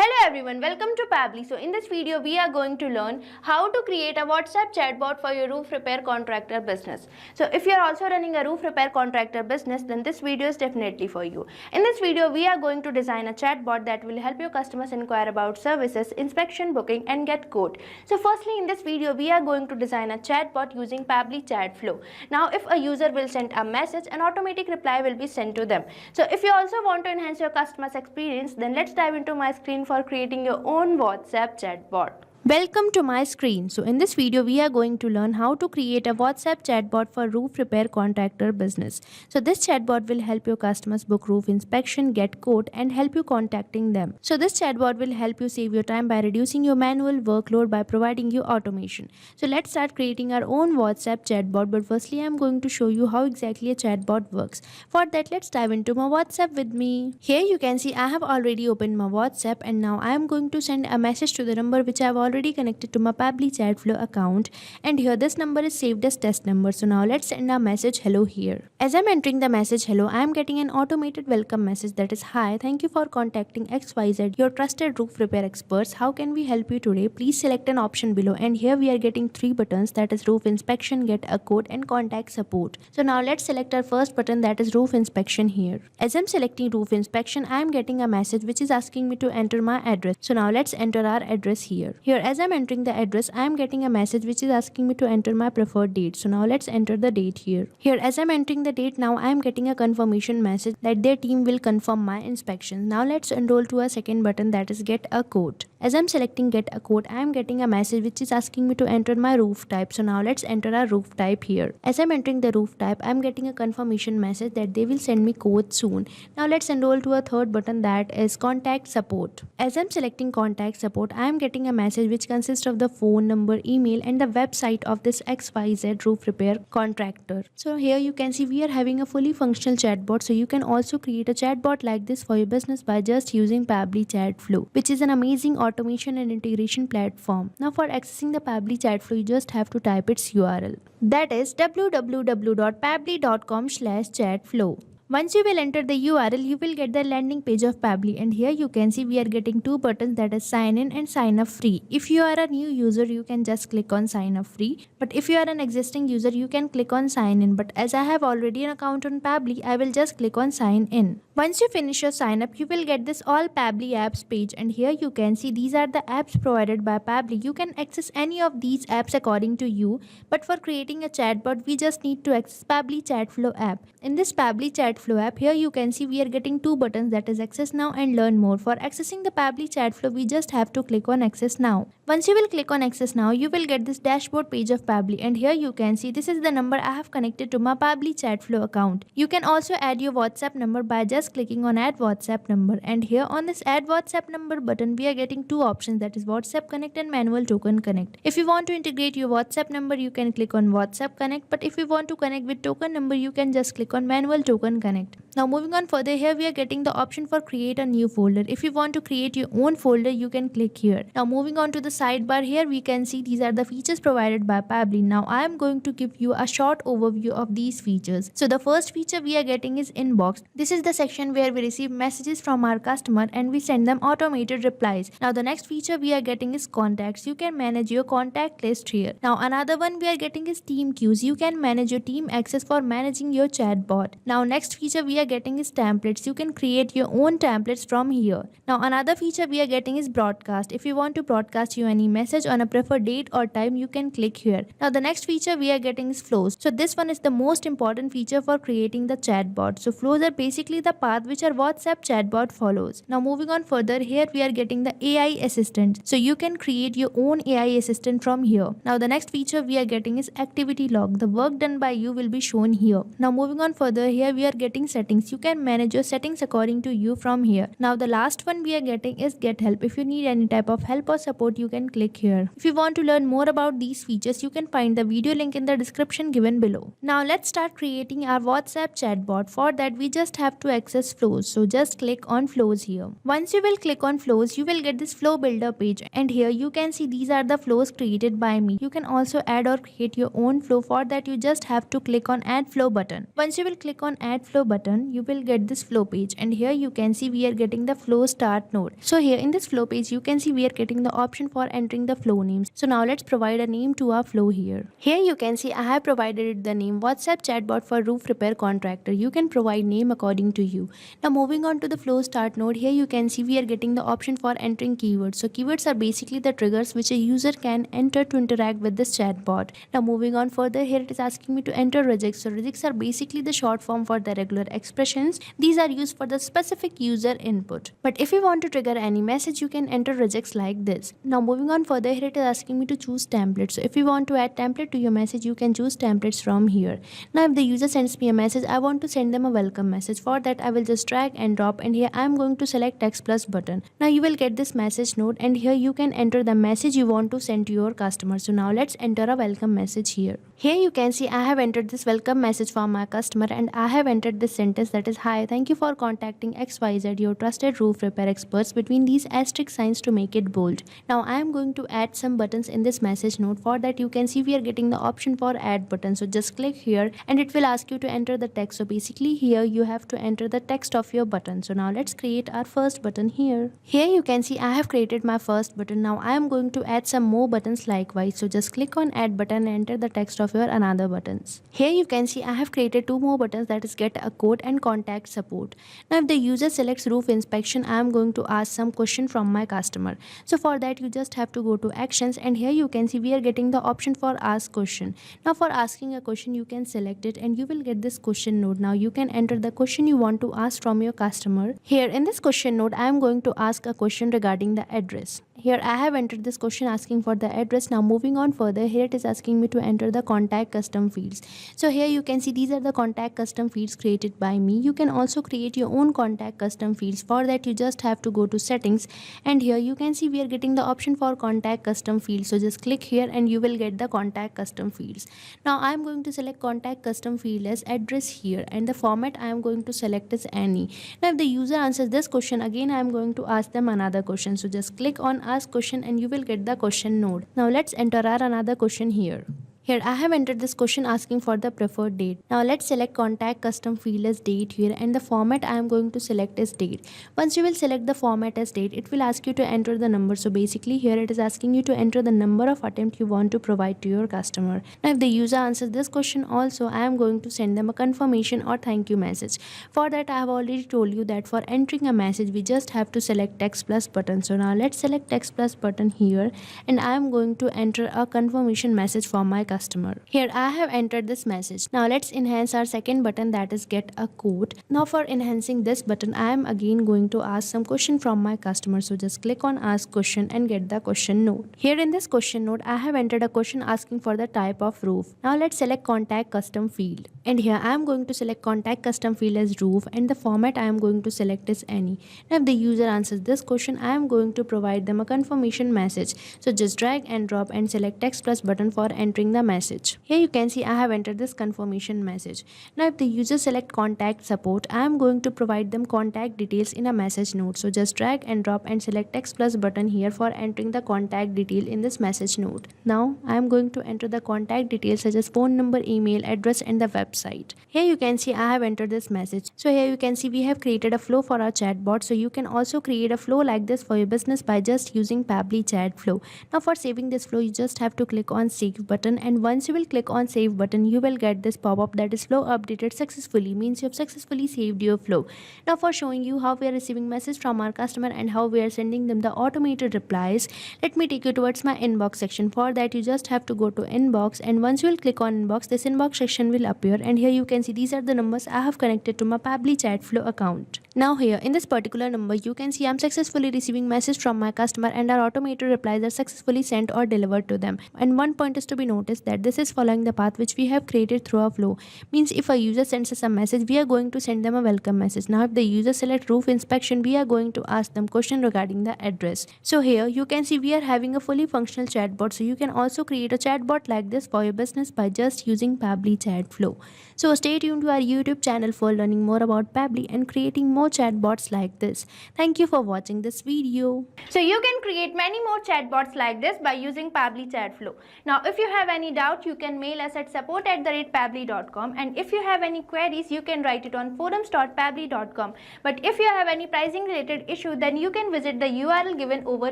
Hello everyone, welcome to Pabbly. So in this video we are going to learn how to create a WhatsApp chatbot for your roof repair contractor business. So if you are also running a roof repair contractor business, then this video is definitely for you. In this video we are going to design a chatbot that will help your customers inquire about services, inspection, booking and get quote. So firstly in this video we are going to design a chatbot using Pabbly Chatflow. Now if a user will send a message, an automatic reply will be sent to them. So if you also want to enhance your customer's experience, then let's dive into my screen for creating your own WhatsApp chatbot. Welcome to my screen. So in this video we are going to learn how to create a WhatsApp chatbot for roof repair contractor business. So this chatbot will help your customers book roof inspection, get quote and help you contacting them. So this chatbot will help you save your time by reducing your manual workload by providing you automation. So let's start creating our own WhatsApp chatbot, but firstly I am going to show you how exactly a chatbot works. For that let's dive into my WhatsApp with me. Here you can see I have already opened my WhatsApp and now I am going to send a message to the number which I have already connected to my Pabbly Chatflow account, and here this number is saved as test number. So now let's send a message hello here. As I'm entering the message hello, I am getting an automated welcome message that is, hi, thank you for contacting XYZ, your trusted roof repair experts. How can we help you today? Please select an option below, and here we are getting three buttons, that is roof inspection, get a quote and contact support. So now let's select our first button, that is roof inspection here. As I'm selecting roof inspection, I am getting a message which is asking me to enter my address. So now let's enter our address here. As I'm entering the address, I am getting a message which is asking me to enter my preferred date. So now let's enter the date here. As I'm entering the date, now I am getting a confirmation message that their team will confirm my inspection. Now let's enroll to a second button, that is get a quote. As I'm selecting get a quote, I am getting a message which is asking me to enter my roof type. So now let's enter our roof type here. As I'm entering the roof type, I am getting a confirmation message that they will send me quote soon. Now let's enroll to a third button, that is contact support. As I'm selecting contact support, I am getting a message which consists of the phone number, email and the website of this XYZ roof repair contractor. So here you can see we are having a fully functional chatbot. So you can also create a chatbot like this for your business by just using Pabbly Chatflow, which is an amazing automation and integration platform. Now for accessing the Pabbly Chatflow, you just have to type its URL, that is www.pabbly.com/chatflow. Once you will enter the URL, you will get the landing page of Pabbly, and here you can see we are getting two buttons, that is sign in and sign up free. If you are a new user, you can just click on sign up free, but if you are an existing user, you can click on sign in. But as I have already an account on Pabbly, I will just click on sign in. Once you finish your sign up, you will get this all Pabbly apps page, and here you can see these are the apps provided by Pabbly. You can access any of these apps according to you, but for creating a chatbot, we just need to access Pabbly Chatflow app. In this Pabbly Chatflow app, here you can see we are getting two buttons, that is access now and learn more. For accessing the Pabbly Chatflow, we just have to click on access now. Once you will click on access now, you will get this dashboard page of Pabbly, and here you can see this is the number I have connected to my Pabbly Chatflow account. You can also add your WhatsApp number by just clicking on add WhatsApp number, and here on this add WhatsApp number button we are getting two options, that is WhatsApp Connect and Manual Token Connect. If you want to integrate your WhatsApp number, you can click on WhatsApp Connect, but if you want to connect with token number, you can just click on Manual Token Connect. Now moving on further, here we are getting the option for create a new folder. If you want to create your own folder, you can click here. Now moving on to the sidebar, here we can see these are the features provided by Pabbly. Now I am going to give you a short overview of these features. So the first feature we are getting is inbox. This is the section where we receive messages from our customer and we send them automated replies. Now the next feature we are getting is contacts. You can manage your contact list here. Now another one we are getting is team queues. You can manage your team access for managing your chatbot. Now next feature we are getting is templates. You can create your own templates from here. Now another feature we are getting is broadcast. If you want to broadcast you any message on a preferred date or time, you can click here. Now the next feature we are getting is flows. So this one is the most important feature for creating the chatbot. So flows are basically the path which our WhatsApp chatbot follows. Now moving on further, here we are getting the AI assistant. So you can create your own AI assistant from here. Now the next feature we are getting is activity log. The work done by you will be shown here. Now moving on further, here we are getting settings. You can manage your settings according to you from here. Now the last one we are getting is get help. If you need any type of help or support, you can click here. If you want to learn more about these features, you can find the video link in the description given below. Now let's start creating our WhatsApp chatbot. For that we just have to access access flows. So just click on flows here. Once you will click on flows, you will get this flow builder page, and here you can see these are the flows created by me. You can also add or create your own flow. For that you just have to click on add flow button. Once you will click on add flow button, you will get this flow page, and here you can see we are getting the flow start node. So here in this flow page you can see we are getting the option for entering the flow names. So now let's provide a name to our flow here. Here you can see I have provided the name WhatsApp chatbot for roof repair contractor. You can provide name according to you. Now moving on to the flow start node, here you can see we are getting the option for entering keywords. So keywords are basically the triggers which a user can enter to interact with this chatbot. Now moving on further, here it is asking me to enter regex. So regex are basically the short form for the regular expressions. These are used for the specific user input. But if you want to trigger any message, you can enter regex like this. Now moving on further, here it is asking me to choose templates. So if you want to add template to your message, you can choose templates from here. Now if the user sends me a message, I want to send them a welcome message. For that I will just drag and drop, and here I am going to select text plus button. Now you will get this message node, and here you can enter the message you want to send to your customer. So now let's enter a welcome message here. Here you can see I have entered this welcome message for my customer, and I have entered this sentence that is, hi, thank you for contacting XYZ, your trusted roof repair experts, between these asterisk signs to make it bold. Now I am going to add some buttons in this message node. For that you can see we are getting the option for add button. So just click here and it will ask you to enter the text. So basically here you have to enter the text of your button. So now let's create our first button here. Here you can see I have created my first button. Now I am going to add some more buttons likewise. So just click on add button and enter the text of your another buttons. Here you can see I have created two more buttons, that is get a quote and contact support. Now if the user selects roof inspection, I am going to ask some question from my customer. So for that you just have to go to actions, and here you can see we are getting the option for ask question. Now for asking a question you can select it and you will get this question node. Now you can enter the question you want to ask from your customer. Here in this question node I am going to ask a question regarding the address. Here I have entered this question asking for the address. Now moving on further, here it is asking me to enter the contact custom fields. So here you can see these are the contact custom fields created by me. You can also create your own contact custom fields. For that you just have to go to settings, and here you can see we are getting the option for contact custom fields. So just click here and you will get the contact custom fields. Now I am going to select contact custom field as address here, and the format I am going to select is any. Now if the user answers this question, again I am going to ask them another question. So just click on ask question and you will get the question node. Now let's enter our another question here. Here I have entered this question asking for the preferred date. Now let's select contact custom field as date here, and the format I am going to select is date. Once you will select the format as date, it will ask you to enter the number. So basically here it is asking you to enter the number of attempt you want to provide to your customer. Now if the user answers this question also, I am going to send them a confirmation or thank you message. For that I have already told you that for entering a message we just have to select text plus button. So now let's select text plus button here, and I am going to enter a confirmation message for my customer. Here I have entered this message. Now let's enhance our second button, that is get a quote. Now for enhancing this button I am again going to ask some question from my customer. So just click on ask question and get the question node. Here in this question node I have entered a question asking for the type of roof. Now let's select contact custom field, and here I am going to select contact custom field as roof, and the format I am going to select is any. Now if the user answers this question, I am going to provide them a confirmation message. So just drag and drop and select text plus button for entering the message. Here you can see I have entered this confirmation message. Now if the user select contact support, I am going to provide them contact details in a message node. So just drag and drop and select text plus button here for entering the contact detail in this message node. Now I am going to enter the contact details such as phone number, email, address and the website. Here you can see I have entered this message. So here you can see we have created a flow for our chatbot. So you can also create a flow like this for your business by just using Pabbly Chatflow. Now for saving this flow you just have to click on save button, and once you will click on save button you will get this pop-up that is flow updated successfully, means you have successfully saved your flow. Now for showing you how we are receiving message from our customer and how we are sending them the automated replies, let me take you towards my inbox section. For that you just have to go to inbox, and once you will click on inbox, this inbox section will appear, and here you can see these are the numbers I have connected to my Pabbly Chatflow account. Now here in this particular number you can see I am successfully receiving message from my customer and our automated replies are successfully sent or delivered to them. And one point is to be noticed, that this is following the path which we have created through our flow. Means if a user sends us a message, we are going to send them a welcome message. Now if the user select roof inspection, we are going to ask them question regarding the address. So here you can see we are having a fully functional chatbot. So you can also create a chatbot like this for your business by just using Pabbly Chatflow. So stay tuned to our YouTube channel for learning more about Pabbly and creating more chatbots like this. Thank you for watching this video. So you can create many more chatbots like this by using Pabbly Chatflow. Now if you have any doubt, you can mail us at support@pabbly.com, and if you have any queries, you can write it on forums.pabbly.com. But if you have any pricing related issue, then you can visit the URL given over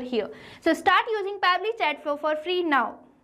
here. So start using Pabbly Chatflow for free now.